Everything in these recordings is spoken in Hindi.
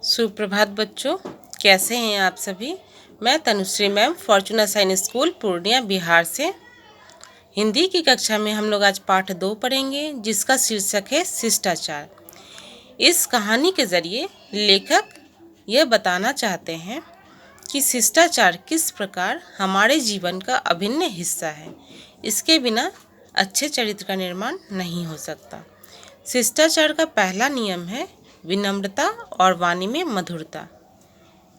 सुप्रभात बच्चों, कैसे हैं आप सभी। मैं Tanushree ma'am Fortuna science school Purnia Bihar से। हिंदी की कक्षा में हम लोग आज पाठ 2 पढ़ेंगे, जिसका शीर्षक है शिष्टाचार। इस कहानी के ज़रिए लेखक यह बताना चाहते हैं कि शिष्टाचार किस प्रकार हमारे जीवन का अभिन्न हिस्सा है। इसके बिना अच्छे चरित्र का निर्माण नहीं हो सकता। शिष्टाचार का पहला नियम है विनम्रता और वाणी में मधुरता।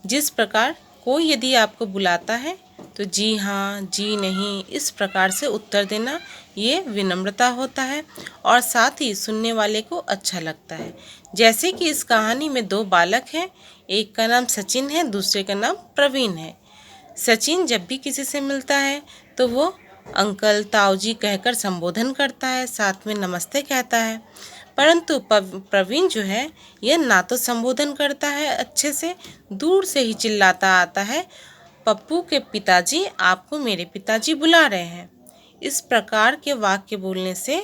जिस प्रकार कोई यदि आपको बुलाता है तो जी हाँ, जी नहीं, इस प्रकार से उत्तर देना, ये विनम्रता होता है और साथ ही सुनने वाले को अच्छा लगता है। जैसे कि इस कहानी में 2 बालक हैं, एक का नाम सचिन है, दूसरे का नाम प्रवीण है। सचिन जब भी किसी से मिलता है तो वो अंकल, ताऊजी कहकर संबोधन करता है, साथ में नमस्ते कहता है। परंतु प्रवीण जो है, यह ना तो संबोधन करता है अच्छे से, दूर से ही चिल्लाता आता है, पप्पू के पिताजी, आपको मेरे पिताजी बुला रहे हैं। इस प्रकार के वाक्य बोलने से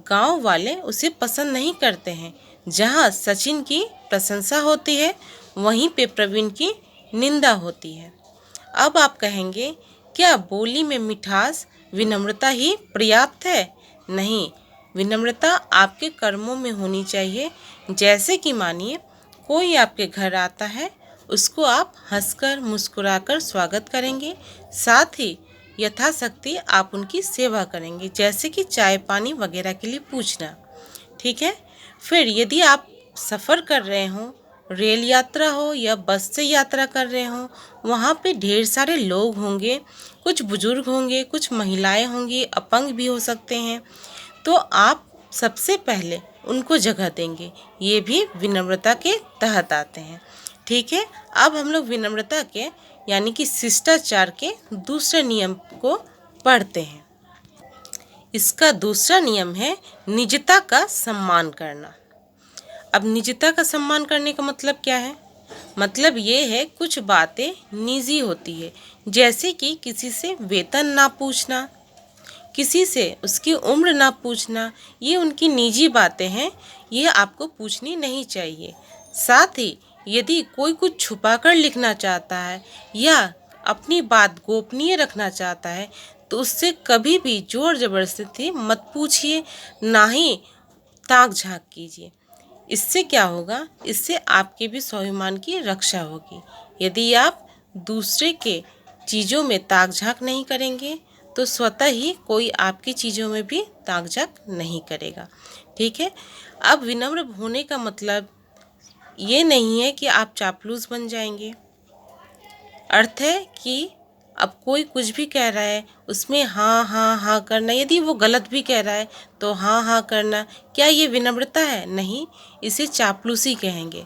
गांव वाले उसे पसंद नहीं करते हैं। जहां सचिन की प्रशंसा होती है, वहीं पे प्रवीण की निंदा होती है। अब आप कहेंगे, क्या बोली में मिठास, विनम्रता ही पर्याप्त है? नहीं, विनम्रता आपके कर्मों में होनी चाहिए। जैसे कि मानिए कोई आपके घर आता है, उसको आप हंसकर मुस्कुराकर स्वागत करेंगे, साथ ही यथाशक्ति आप उनकी सेवा करेंगे, जैसे कि चाय पानी वगैरह के लिए पूछना। ठीक है। फिर यदि आप सफ़र कर रहे हो, रेल यात्रा हो या बस से यात्रा कर रहे हो, वहाँ पे ढेर सारे लोग होंगे, कुछ बुजुर्ग होंगे, कुछ महिलाएं होंगी, अपंग भी हो सकते हैं, तो आप सबसे पहले उनको जगह देंगे। ये भी विनम्रता के तहत आते हैं। ठीक है। अब हम लोग विनम्रता के यानी कि शिष्टाचार के दूसरे नियम को पढ़ते हैं। इसका दूसरा नियम है निजता का सम्मान करना। अब निजता का सम्मान करने का मतलब क्या है? मतलब ये है कुछ बातें निजी होती है, जैसे कि किसी से वेतन ना पूछना, किसी से उसकी उम्र ना पूछना, ये उनकी निजी बातें हैं, ये आपको पूछनी नहीं चाहिए। साथ ही यदि कोई कुछ छुपाकर लिखना चाहता है या अपनी बात गोपनीय रखना चाहता है, तो उससे कभी भी जोर जबरदस्ती मत पूछिए, ना ही ताक झांक कीजिए। इससे क्या होगा? इससे आपके भी स्वाभिमान की रक्षा होगी। यदि आप दूसरे के चीज़ों में ताक झांक नहीं करेंगे तो स्वतः ही कोई आपकी चीज़ों में भी ताक झांक नहीं करेगा। ठीक है। अब विनम्र होने का मतलब ये नहीं है कि आप चापलूस बन जाएंगे। अर्थ है कि अब कोई कुछ भी कह रहा है, उसमें हाँ हाँ हाँ करना। यदि वो गलत भी कह रहा है तो हाँ हाँ करना। क्या ये विनम्रता है? नहीं, इसे चापलूसी कहेंगे।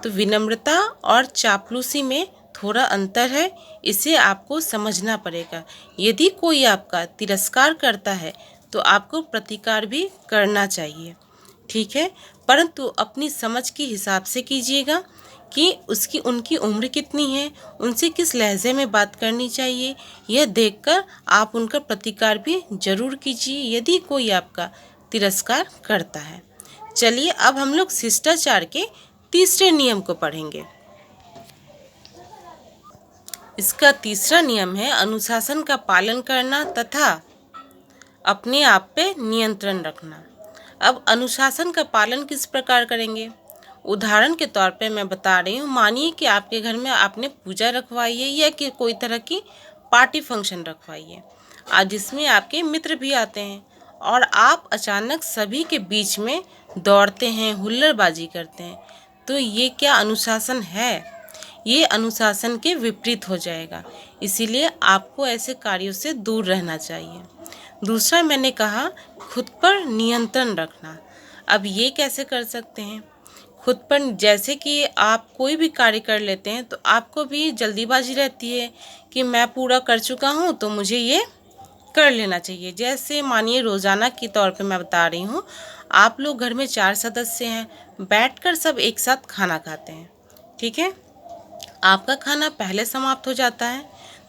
तो विनम्रता और चापलूसी में थोड़ा अंतर है, इसे आपको समझना पड़ेगा। यदि कोई आपका तिरस्कार करता है तो आपको प्रतिकार भी करना चाहिए। ठीक है। परंतु अपनी समझ के हिसाब से कीजिएगा कि उनकी उम्र कितनी है, उनसे किस लहजे में बात करनी चाहिए, यह देखकर आप उनका प्रतिकार भी जरूर कीजिए यदि कोई आपका तिरस्कार करता है। चलिए अब हम लोग शिष्टाचार के तीसरे नियम को पढ़ेंगे। इसका तीसरा नियम है अनुशासन का पालन करना तथा अपने आप पे नियंत्रण रखना। अब अनुशासन का पालन किस प्रकार करेंगे? उदाहरण के तौर पे मैं बता रही हूँ, मानिए कि आपके घर में आपने पूजा रखवाई है या कि कोई तरह की पार्टी फंक्शन रखवाई है, आज जिसमें आपके मित्र भी आते हैं और आप अचानक सभी के बीच में दौड़ते हैं, हुल्लड़बाजी करते हैं, तो ये क्या अनुशासन है? ये अनुशासन के विपरीत हो जाएगा। इसीलिए आपको ऐसे कार्यों से दूर रहना चाहिए। दूसरा मैंने कहा खुद पर नियंत्रण रखना। अब ये कैसे कर सकते हैं? खुद पर, जैसे कि आप कोई भी कार्य कर लेते हैं तो आपको भी जल्दीबाजी रहती है कि मैं पूरा कर चुका हूँ तो मुझे ये कर लेना चाहिए। जैसे मानिए रोज़ाना के तौर पे मैं बता रही हूँ, आप लोग घर में 4 सदस्य हैं, बैठकर सब एक साथ खाना खाते हैं। ठीक है। आपका खाना पहले समाप्त हो जाता है,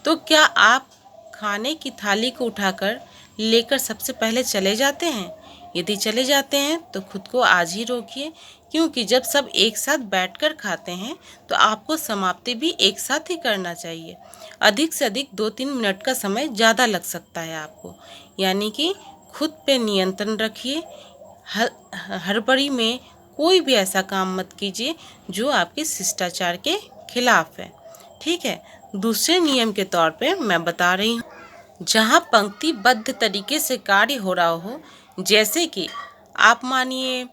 तो क्या आप खाने की थाली को उठाकर लेकर सबसे पहले चले जाते हैं यदि चले जाते हैं तो खुद को आज ही रोकिए, क्योंकि जब सब एक साथ बैठकर खाते हैं तो आपको समाप्ति भी एक साथ ही करना चाहिए। अधिक से अधिक 2-3 मिनट का समय ज़्यादा लग सकता है आपको, यानी कि खुद पे नियंत्रण रखिए। हड़बड़ी में कोई भी ऐसा काम मत कीजिए जो आपके शिष्टाचार के खिलाफ है। ठीक है। दूसरे नियम के तौर पे मैं बता रही हूँ, जहाँ पंक्तिबद्ध तरीके से कार्य हो रहा हो, जैसे कि आप मानिए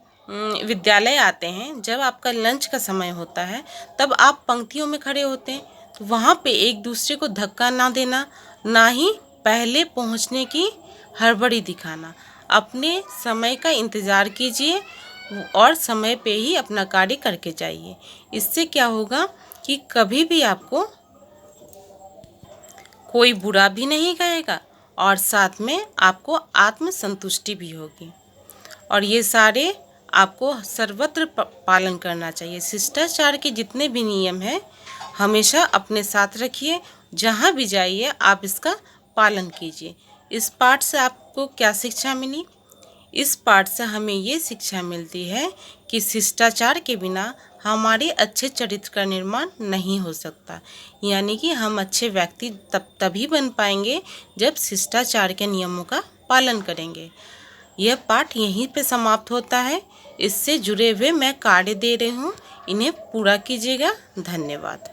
विद्यालय आते हैं, जब आपका लंच का समय होता है तब आप पंक्तियों में खड़े होते हैं, तो वहाँ पे एक दूसरे को धक्का ना देना, ना ही पहले पहुँचने की हड़बड़ी दिखाना। अपने समय का इंतज़ार कीजिए और समय पे ही अपना कार्य करके जाइए। इससे क्या होगा कि कभी भी आपको कोई बुरा भी नहीं कहेगा और साथ में आपको आत्मसंतुष्टि भी होगी। और ये सारे आपको सर्वत्र पालन करना चाहिए। शिष्टाचार के जितने भी नियम हैं हमेशा अपने साथ रखिए, जहाँ भी जाइए आप इसका पालन कीजिए। इस पाठ से आपको क्या शिक्षा मिली? इस पाठ से हमें ये शिक्षा मिलती है कि शिष्टाचार के बिना हमारे अच्छे चरित्र का निर्माण नहीं हो सकता, यानी कि हम अच्छे व्यक्ति तभी बन पाएंगे जब शिष्टाचार के नियमों का पालन करेंगे। यह पाठ यहीं पे समाप्त होता है। इससे जुड़े हुए मैं कार्य दे रही हूँ, इन्हें पूरा कीजिएगा। धन्यवाद।